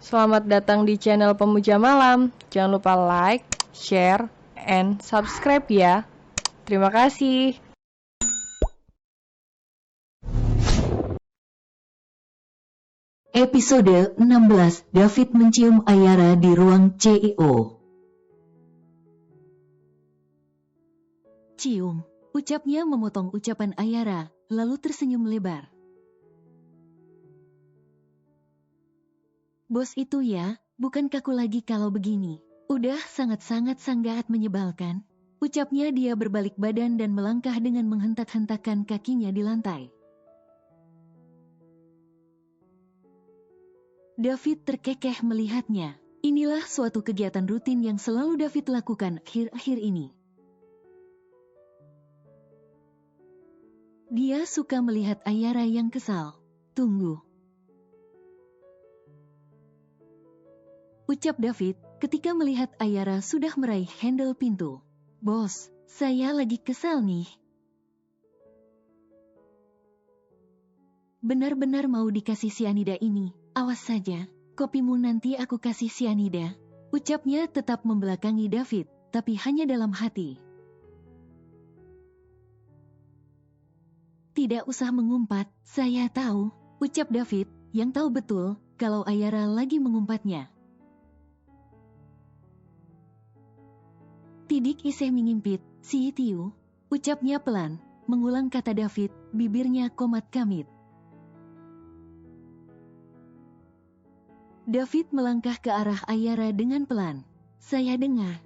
Selamat datang di channel Pemuja Malam. Jangan lupa like, share, and subscribe ya. Terima kasih. Episode 16, David mencium Ayara di ruang CEO. Cium, ucapnya memotong ucapan Ayara, lalu tersenyum lebar. Bos itu ya, bukan kaku lagi kalau begini. Udah sangat-sangat menyebalkan. Ucapnya dia berbalik badan dan melangkah dengan menghentak-hentakkan kakinya di lantai. David terkekeh melihatnya. Inilah suatu kegiatan rutin yang selalu David lakukan akhir-akhir ini. Dia suka melihat Ayara yang kesal. Tunggu. Ucap David ketika melihat Ayara sudah meraih handle pintu. Bos, saya lagi kesal nih. Benar-benar mau dikasih sianida ini. Awas saja, kopimu nanti aku kasih sianida. Ucapnya tetap membelakangi David, tapi hanya dalam hati. Tidak usah mengumpat, saya tahu, ucap David, yang tahu betul kalau Ayara lagi mengumpatnya. Tidik iseh mengimpit, si tiu, ucapnya pelan, mengulang kata David, bibirnya komat kamit. David melangkah ke arah Ayara dengan pelan. Saya dengar.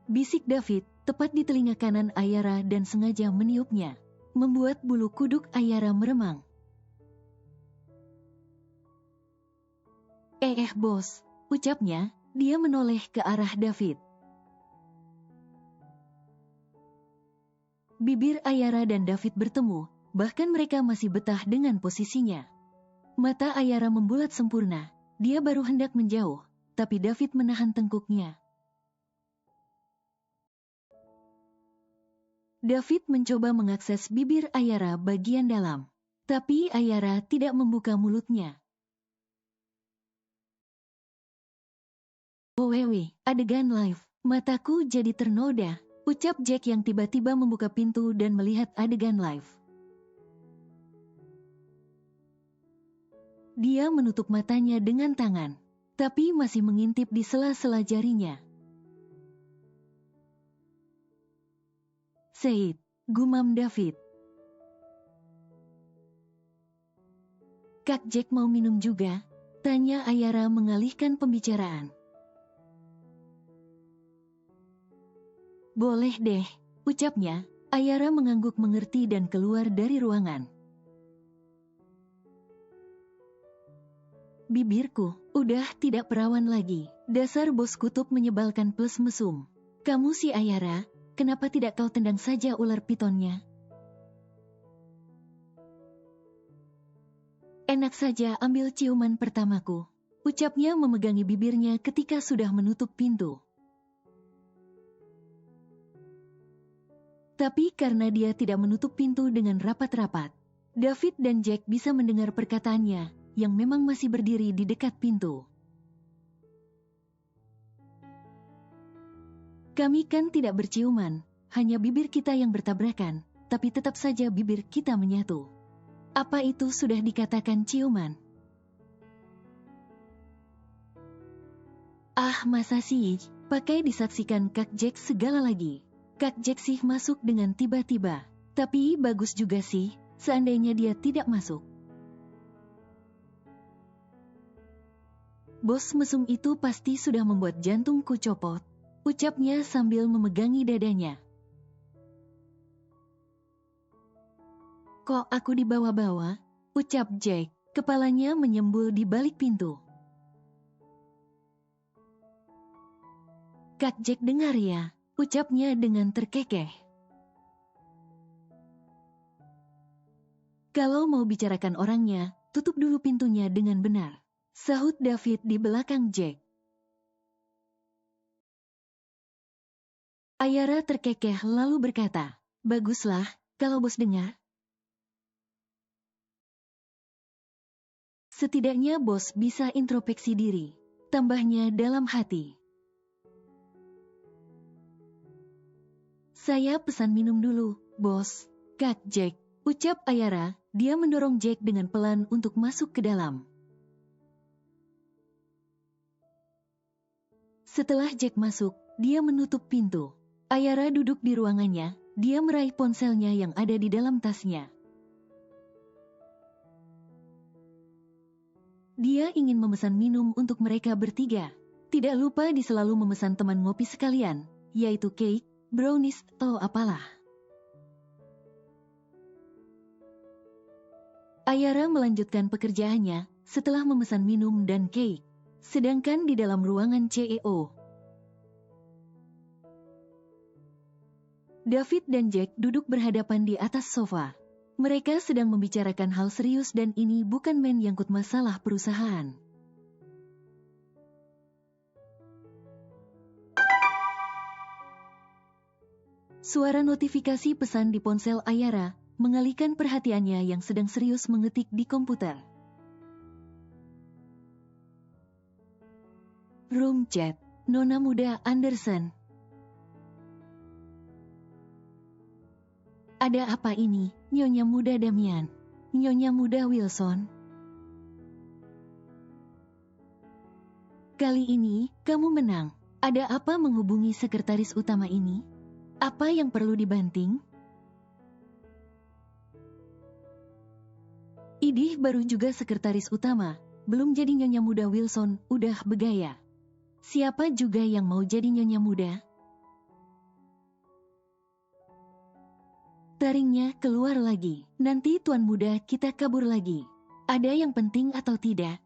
Bisik David, tepat di telinga kanan Ayara dan sengaja meniupnya. Membuat bulu kuduk Ayara meremang. Bos, ucapnya, dia menoleh ke arah David. Bibir Ayara dan David bertemu, bahkan mereka masih betah dengan posisinya. Mata Ayara membulat sempurna, dia baru hendak menjauh, tapi David menahan tengkuknya. David mencoba mengakses bibir Ayara bagian dalam, tapi Ayara tidak membuka mulutnya. Wewe, adegan live, mataku jadi ternoda, ucap Jack yang tiba-tiba membuka pintu dan melihat adegan live. Dia menutup matanya dengan tangan, tapi masih mengintip di sela-sela jarinya. Said, gumam David. Kak Jack mau minum juga? Tanya Ayara mengalihkan pembicaraan. Boleh deh, ucapnya. Ayara mengangguk mengerti dan keluar dari ruangan. Bibirku, udah tidak perawan lagi. Dasar bos kutub menyebalkan plus mesum. Kamu si Ayara, kenapa tidak kau tendang saja ular pitonnya? Enak saja ambil ciuman pertamaku. Ucapnya memegangi bibirnya ketika sudah menutup pintu. Tapi karena dia tidak menutup pintu dengan rapat-rapat, David dan Jack bisa mendengar perkataannya, yang memang masih berdiri di dekat pintu. Kami kan tidak berciuman, hanya bibir kita yang bertabrakan, tapi tetap saja bibir kita menyatu. Apa itu sudah dikatakan ciuman? Ah, masa sih, pakai disaksikan Kak Jack segala lagi. Kak Jack sih masuk dengan tiba-tiba, tapi bagus juga sih, seandainya dia tidak masuk. Bos mesum itu pasti sudah membuat jantungku copot, ucapnya sambil memegangi dadanya. Kok aku dibawa-bawa? Ucap Jack, kepalanya menyembul di balik pintu. Kak Jack dengar ya, ucapnya dengan terkekeh. Kalau mau bicarakan orangnya, tutup dulu pintunya dengan benar. Sahut David di belakang Jack. Ayara terkekeh lalu berkata, baguslah, kalau bos dengar. Setidaknya bos bisa introspeksi diri. Tambahnya dalam hati. Saya pesan minum dulu, bos. Kak Jack, ucap Ayara. Dia mendorong Jack dengan pelan untuk masuk ke dalam. Setelah Jack masuk, dia menutup pintu. Ayara duduk di ruangannya. Dia meraih ponselnya yang ada di dalam tasnya. Dia ingin memesan minum untuk mereka bertiga. Tidak lupa dia selalu memesan teman ngopi sekalian, yaitu cake, brownies, atau apalah. Ayara melanjutkan pekerjaannya setelah memesan minum dan cake. Sedangkan di dalam ruangan CEO, David dan Jack duduk berhadapan di atas sofa. Mereka sedang membicarakan hal serius dan ini bukan main nyangkut masalah perusahaan. Suara notifikasi pesan di ponsel Ayara mengalihkan perhatiannya yang sedang serius mengetik di komputer. Room chat, Nona Muda Anderson. Ada apa ini, Nyonya Muda Damian? Nyonya Muda Wilson? Kali ini, kamu menang. Ada apa menghubungi sekretaris utama ini? Apa yang perlu dibanting? Idih baru juga sekretaris utama, belum jadi Nyonya Muda Wilson, udah begaya. Siapa juga yang mau jadi Nyonya Muda? Taringnya keluar lagi. Nanti Tuan Muda kita kabur lagi. Ada yang penting atau tidak?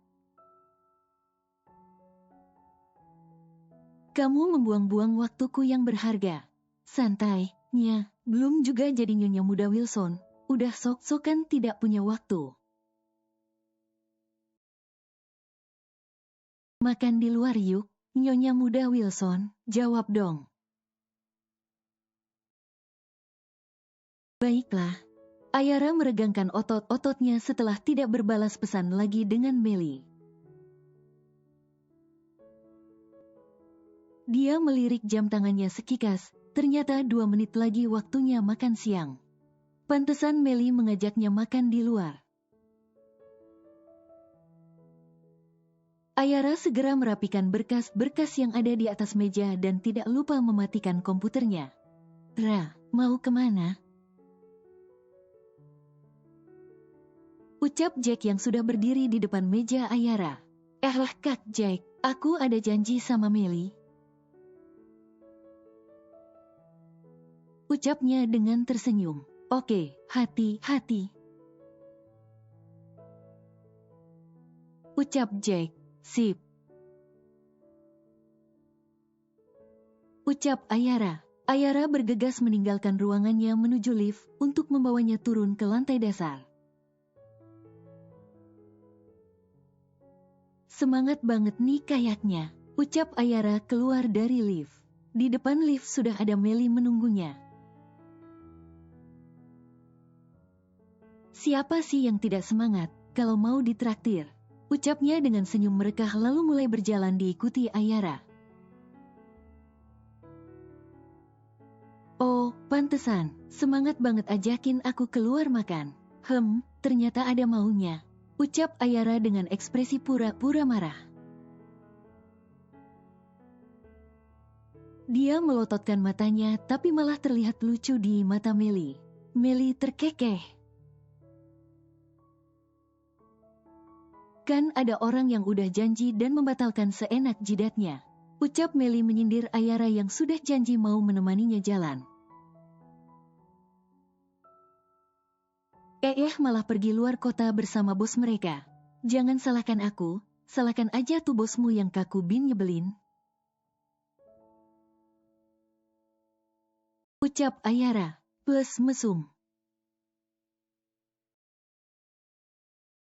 Kamu membuang-buang waktuku yang berharga. Santai, Nya. Belum juga jadi Nyonya Muda Wilson. Udah sok-sokan tidak punya waktu. Makan di luar yuk, Nyonya Muda Wilson. Jawab dong. Baiklah. Ayara meregangkan otot-ototnya setelah tidak berbalas pesan lagi dengan Melly. Dia melirik jam tangannya sekikas, ternyata 2 menit lagi waktunya makan siang. Pantesan Melly mengajaknya makan di luar. Ayara segera merapikan berkas-berkas yang ada di atas meja dan tidak lupa mematikan komputernya. Ra, mau kemana? Ucap Jack yang sudah berdiri di depan meja Ayara. Kak Jack, aku ada janji sama Melly. Ucapnya dengan tersenyum. Oke, hati-hati. Ucap Jack. Sip. Ucap Ayara. Ayara bergegas meninggalkan ruangannya menuju lift untuk membawanya turun ke lantai dasar. Semangat banget nih kayaknya, ucap Ayara keluar dari lift. Di depan lift sudah ada Melly menunggunya. Siapa sih yang tidak semangat kalau mau ditraktir? Ucapnya dengan senyum merekah lalu mulai berjalan diikuti Ayara. Oh, pantesan, semangat banget ajakin aku keluar makan. Ternyata ada maunya. Ucap Ayara dengan ekspresi pura-pura marah. Dia melototkan matanya tapi malah terlihat lucu di mata Melly. Melly terkekeh. Kan ada orang yang udah janji dan membatalkan seenak jidatnya. Ucap Melly menyindir Ayara yang sudah janji mau menemaninya jalan. Malah pergi luar kota bersama bos mereka. Jangan salahkan aku, salahkan aja tuh bosmu yang kaku bin nyebelin. Ucap Ayara, plus mesum.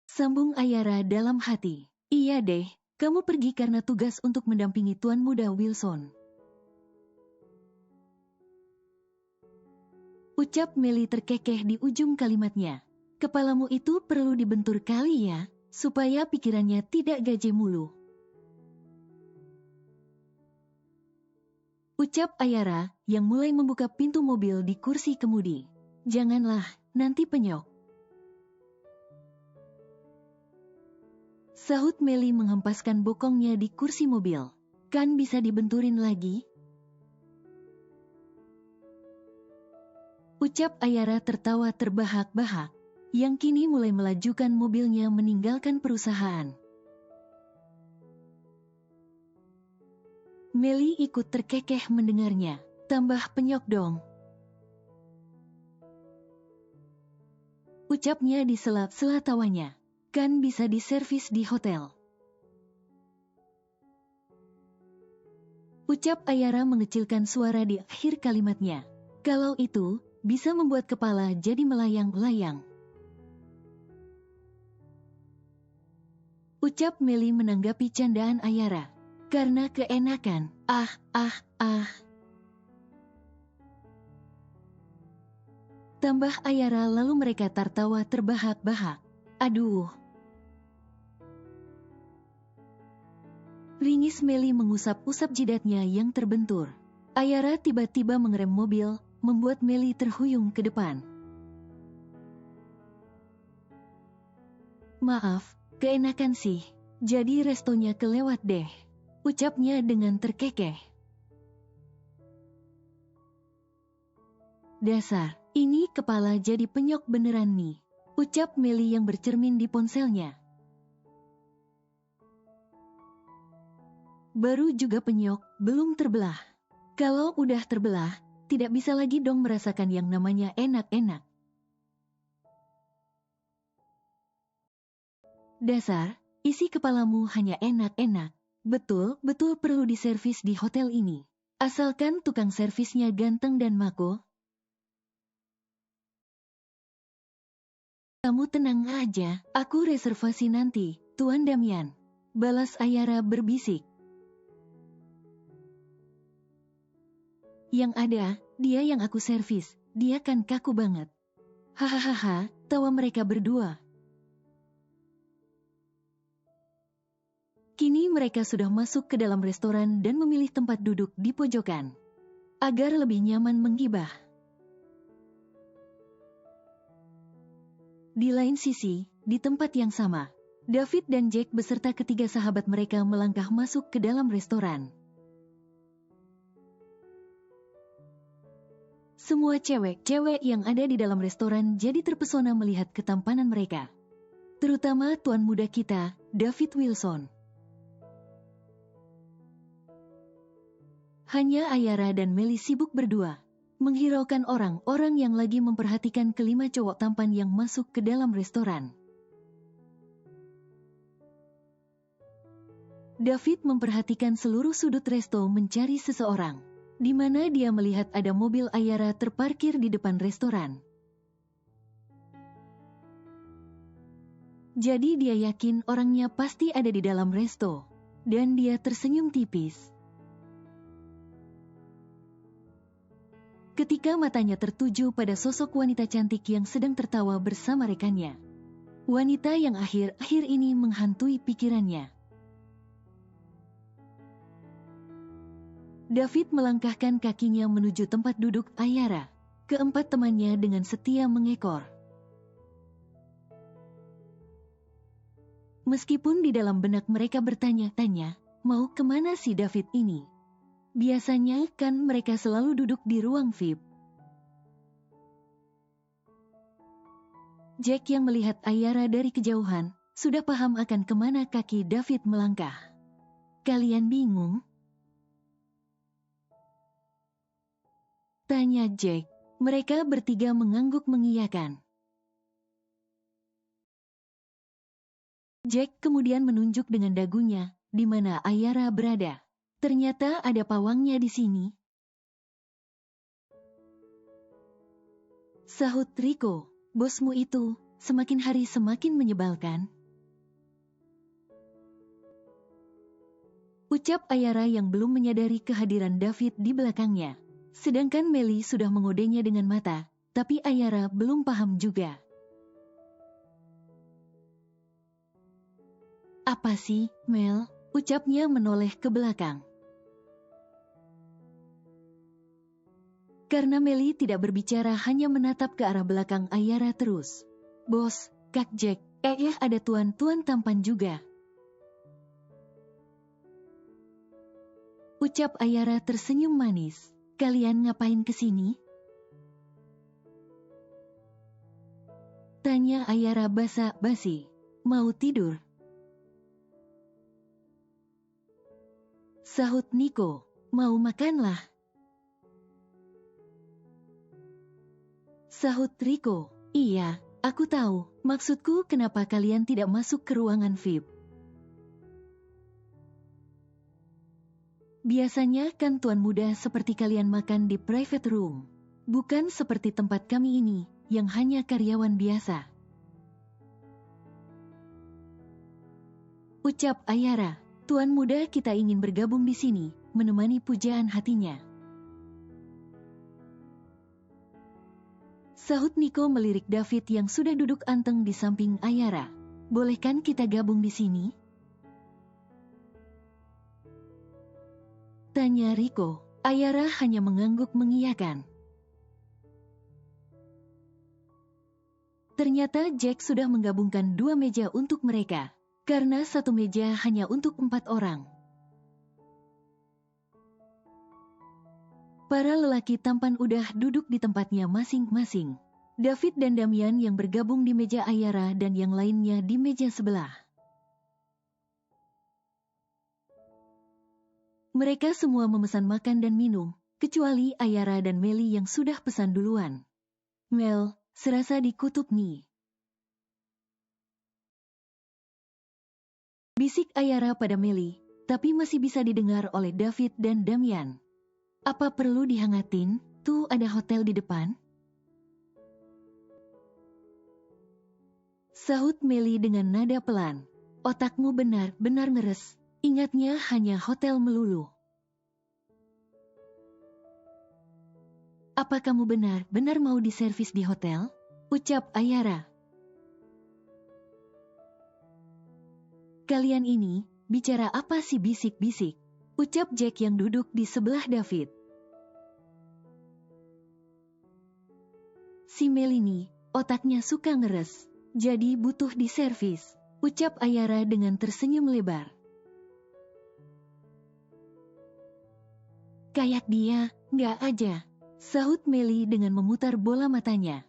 Sambung Ayara dalam hati. Iya deh, kamu pergi karena tugas untuk mendampingi Tuan Muda Wilson. Ucap Melly terkekeh di ujung kalimatnya. Kepalamu itu perlu dibentur kali ya, supaya pikirannya tidak gaje mulu. Ucap Ayara yang mulai membuka pintu mobil di kursi kemudi. Janganlah, nanti penyok. Sahut Meli menghempaskan bokongnya di kursi mobil. Kan bisa dibenturin lagi? Ucap Ayara tertawa terbahak-bahak, yang kini mulai melajukan mobilnya meninggalkan perusahaan. Meli ikut terkekeh mendengarnya. Tambah penyok dong. Ucapnya di sela-sela tawanya. Kan bisa diservis di hotel. Ucap Ayara mengecilkan suara di akhir kalimatnya. Kalau itu, bisa membuat kepala jadi melayang-layang. Ucap Meli menanggapi candaan Ayara. Karena keenakan, Tambah Ayara lalu mereka tertawa terbahak-bahak. Aduh. Ringis Meli mengusap-usap jidatnya yang terbentur. Ayara tiba-tiba mengerem mobil, membuat Meli terhuyung ke depan. Maaf, keenakan sih. Jadi restonya kelewat deh. Ucapnya dengan terkekeh. Dasar, ini kepala jadi penyok beneran nih. Ucap Meli yang bercermin di ponselnya. Baru juga penyok, belum terbelah. Kalau udah terbelah, tidak bisa lagi dong merasakan yang namanya enak-enak. Dasar, isi kepalamu hanya enak-enak. Betul-betul perlu diservis di hotel ini. Asalkan tukang servisnya ganteng dan mako. Kamu tenang aja, aku reservasi nanti, Tuan Damian. Balas Ayara berbisik. Yang ada, dia yang aku servis, dia kan kaku banget. Hahaha, tawa mereka berdua. Kini mereka sudah masuk ke dalam restoran dan memilih tempat duduk di pojokan. Agar lebih nyaman menggibah. Di lain sisi, di tempat yang sama, David dan Jack beserta ketiga sahabat mereka melangkah masuk ke dalam restoran. Semua cewek-cewek yang ada di dalam restoran jadi terpesona melihat ketampanan mereka. Terutama tuan muda kita, David Wilson. Hanya Ayara dan Meli sibuk berdua, menghiraukan orang-orang yang lagi memperhatikan kelima cowok tampan yang masuk ke dalam restoran. David memperhatikan seluruh sudut resto mencari seseorang, di mana dia melihat ada mobil Ayara terparkir di depan restoran. Jadi dia yakin orangnya pasti ada di dalam resto, dan dia tersenyum tipis. Ketika matanya tertuju pada sosok wanita cantik yang sedang tertawa bersama rekannya. Wanita yang akhir-akhir ini menghantui pikirannya. David melangkahkan kakinya menuju tempat duduk Ayara. Keempat temannya dengan setia mengekor. Meskipun di dalam benak mereka bertanya-tanya, mau kemana si David ini? Biasanya kan mereka selalu duduk di ruang VIP. Jack yang melihat Ayara dari kejauhan, sudah paham akan kemana kaki David melangkah. Kalian bingung? Tanya Jack. Mereka bertiga mengangguk mengiyakan. Jack kemudian menunjuk dengan dagunya, di mana Ayara berada. Ternyata ada pawangnya di sini. Sahut Rico, bosmu itu semakin hari semakin menyebalkan. Ucap Ayara yang belum menyadari kehadiran David di belakangnya. Sedangkan Meli sudah mengodenya dengan mata, tapi Ayara belum paham juga. Apa sih, Mel? Ucapnya menoleh ke belakang. Karena Melly tidak berbicara, hanya menatap ke arah belakang Ayara terus. Bos, Kak Jack, ada tuan tampan juga. Ucap Ayara tersenyum manis. Kalian ngapain kesini? Tanya Ayara basa-basi. Mau tidur? Sahut Niko. Mau makanlah. Sahut Riko. Iya, aku tahu. Maksudku, kenapa kalian tidak masuk ke ruangan VIP? Biasanya kan tuan muda seperti kalian makan di private room. Bukan seperti tempat kami ini, yang hanya karyawan biasa. Ucap Ayara, tuan muda kita ingin bergabung di sini, menemani pujaan hatinya. Sahut Niko melirik David yang sudah duduk anteng di samping Ayara. Boleh kan kita gabung di sini? Tanya Riko. Ayara hanya mengangguk mengiyakan. Ternyata Jack sudah menggabungkan 2 meja untuk mereka. Karena 1 meja hanya untuk 4 orang. Para lelaki tampan udah duduk di tempatnya masing-masing. David dan Damian yang bergabung di meja Ayara dan yang lainnya di meja sebelah. Mereka semua memesan makan dan minum, kecuali Ayara dan Melly yang sudah pesan duluan. Mel, serasa dikutuk nih. Bisik Ayara pada Melly, tapi masih bisa didengar oleh David dan Damian. Apa perlu dihangatin? Tuh ada hotel di depan. Sahut Melly dengan nada pelan. Otakmu benar-benar ngeres. Ingatnya hanya hotel melulu. Apa kamu benar-benar mau diservis di hotel? Ucap Ayara. Kalian ini, bicara apa sih bisik-bisik? Ucap Jack yang duduk di sebelah David. Si Melly, otaknya suka ngeres, jadi butuh diservis. Ucap Ayara dengan tersenyum lebar. Kayak dia, nggak aja. Sahut Melly dengan memutar bola matanya.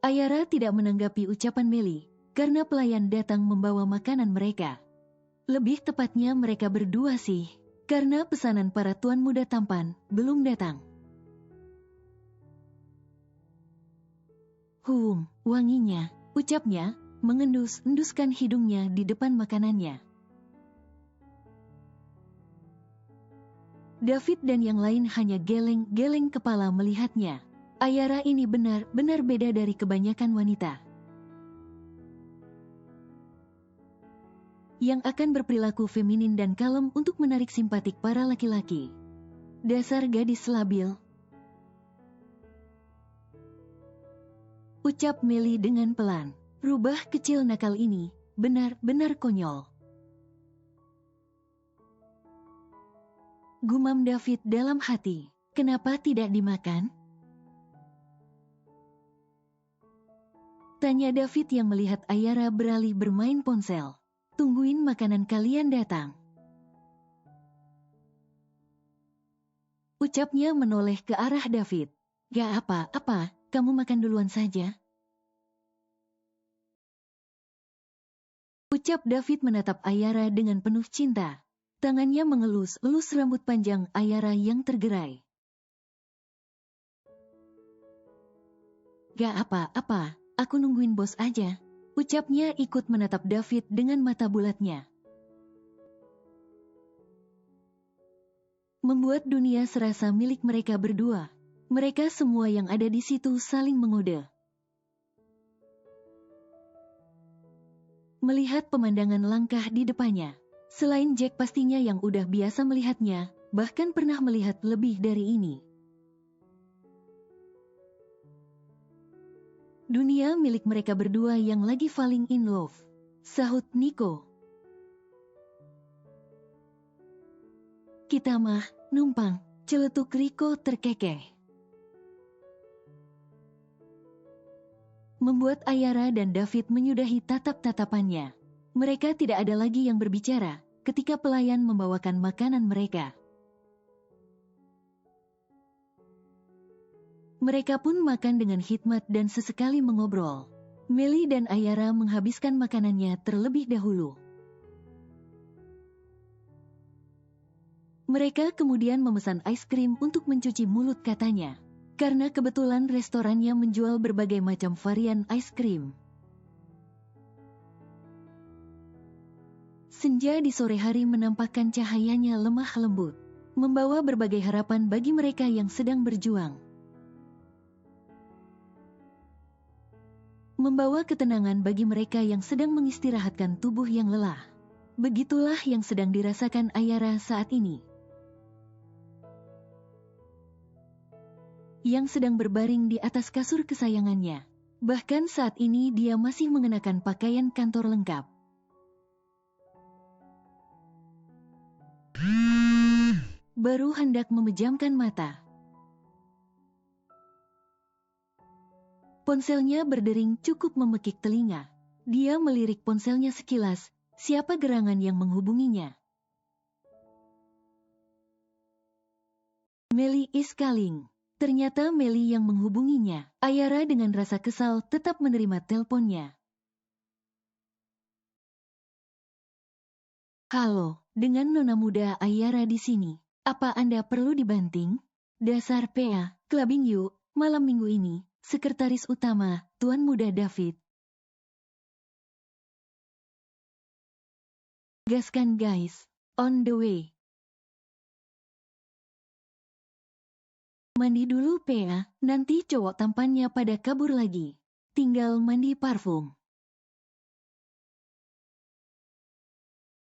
Ayara tidak menanggapi ucapan Melly, karena pelayan datang membawa makanan mereka. Lebih tepatnya mereka berdua sih, karena pesanan para tuan muda tampan belum datang. Wanginya, ucapnya, mengendus-enduskan hidungnya di depan makanannya. David dan yang lain hanya geleng-geleng kepala melihatnya. Ayara ini benar-benar beda dari kebanyakan wanita yang akan berperilaku feminin dan kalem untuk menarik simpatik para laki-laki. Dasar gadis labil. Ucap Melly dengan pelan. Rubah kecil nakal ini, benar-benar konyol. Gumam David dalam hati. Kenapa tidak dimakan? Tanya David yang melihat Ayara beralih bermain ponsel. Tungguin makanan kalian datang. Ucapnya menoleh ke arah David. Gak apa-apa, kamu makan duluan saja. Ucap David menatap Ayara dengan penuh cinta. Tangannya mengelus-elus rambut panjang Ayara yang tergerai. Gak apa-apa. Aku nungguin bos aja. Ucapnya ikut menatap David dengan mata bulatnya. Membuat dunia serasa milik mereka berdua. Mereka semua yang ada di situ saling mengode. Melihat pemandangan langkah di depannya. Selain Jack pastinya yang udah biasa melihatnya, bahkan pernah melihat lebih dari ini. Dunia milik mereka berdua yang lagi falling in love, sahut Nico. Kita mah, numpang, celetuk Rico terkekeh. Membuat Ayara dan David menyudahi tatap-tatapannya. Mereka tidak ada lagi yang berbicara ketika pelayan membawakan makanan mereka. Mereka pun makan dengan hikmat dan sesekali mengobrol. Melly dan Ayara menghabiskan makanannya terlebih dahulu. Mereka kemudian memesan es krim untuk mencuci mulut katanya. Karena kebetulan restorannya menjual berbagai macam varian es krim. Senja di sore hari menampakkan cahayanya lemah lembut, membawa berbagai harapan bagi mereka yang sedang berjuang. Membawa ketenangan bagi mereka yang sedang mengistirahatkan tubuh yang lelah. Begitulah yang sedang dirasakan Ayara saat ini. Yang sedang berbaring di atas kasur kesayangannya. Bahkan saat ini dia masih mengenakan pakaian kantor lengkap. Baru hendak memejamkan mata. Ponselnya berdering cukup memekik telinga. Dia melirik ponselnya sekilas, siapa gerangan yang menghubunginya. Melly is calling. Ternyata Melly yang menghubunginya. Ayara dengan rasa kesal tetap menerima teleponnya. Halo, dengan nona muda Ayara di sini. Apa Anda perlu dibanting? Dasar PA, clubbing yuk, malam minggu ini. Sekretaris utama, Tuan Muda David. Gaskan guys, on the way. Mandi dulu PA, nanti cowok tampannya pada kabur lagi. Tinggal mandi parfum.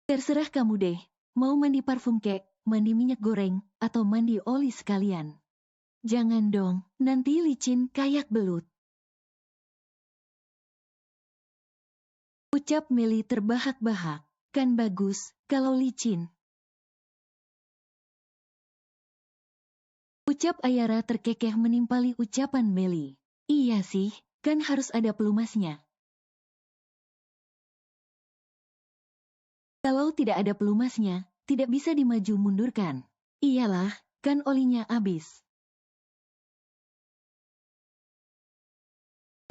Terserah kamu deh, mau mandi parfum kek, mandi minyak goreng, atau mandi oli sekalian. Jangan dong, nanti licin kayak belut. Ucap Melly terbahak-bahak, kan bagus, kalau licin. Ucap Ayara terkekeh menimpali ucapan Melly. Iya sih, kan harus ada pelumasnya. Kalau tidak ada pelumasnya, tidak bisa dimaju mundurkan. Iyalah, kan olinya habis.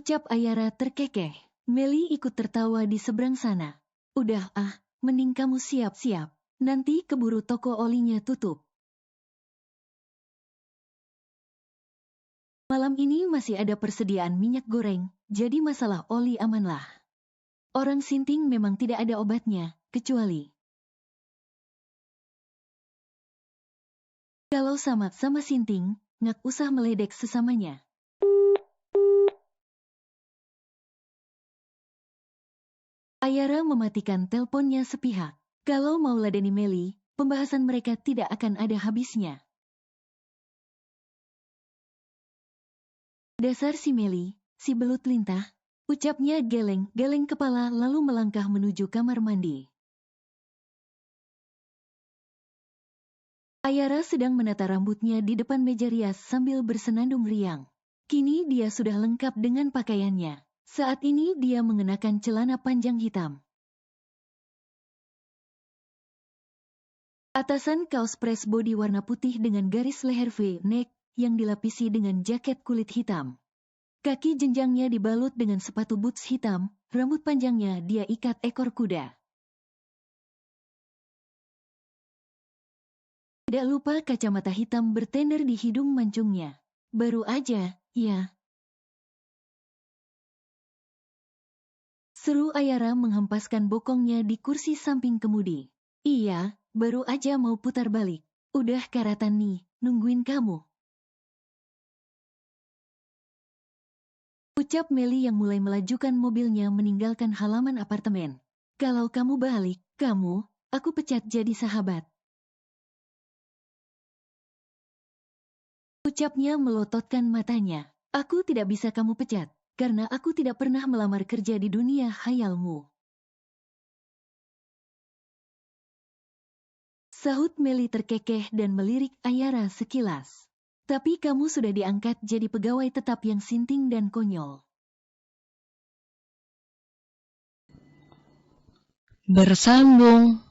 Ucap Ayara terkekeh. Melly ikut tertawa di seberang sana. Udah mending kamu siap-siap. Nanti keburu toko olinya tutup. Malam ini masih ada persediaan minyak goreng, jadi masalah oli amanlah. Orang sinting memang tidak ada obatnya, kecuali kalau sama-sama sinting, ngak usah meledek sesamanya. Ayara mematikan teleponnya sepihak. Kalau mau ladeni Melly, pembahasan mereka tidak akan ada habisnya. Dasar si Melly, si belut lintah, ucapnya geleng-geleng kepala lalu melangkah menuju kamar mandi. Ayara sedang menata rambutnya di depan meja rias sambil bersenandung riang. Kini dia sudah lengkap dengan pakaiannya. Saat ini dia mengenakan celana panjang hitam. Atasan kaos press body warna putih dengan garis leher V-neck yang dilapisi dengan jaket kulit hitam. Kaki jenjangnya dibalut dengan sepatu boots hitam, rambut panjangnya dia ikat ekor kuda. Tidak lupa kacamata hitam bertender di hidung mancungnya. Baru aja, ya. Seru Ayara menghempaskan bokongnya di kursi samping kemudi. Iya, baru aja mau putar balik. Udah karatan nih, nungguin kamu. Ucap Melly yang mulai melajukan mobilnya meninggalkan halaman apartemen. Kalau kamu balik, aku pecat jadi sahabat. Ucapnya melototkan matanya. Aku tidak bisa kamu pecat. karena aku tidak pernah melamar kerja di dunia khayalmu. Sahut Meli terkekeh dan melirik Ayara sekilas. Tapi kamu sudah diangkat jadi pegawai tetap yang sinting dan konyol. Bersambung.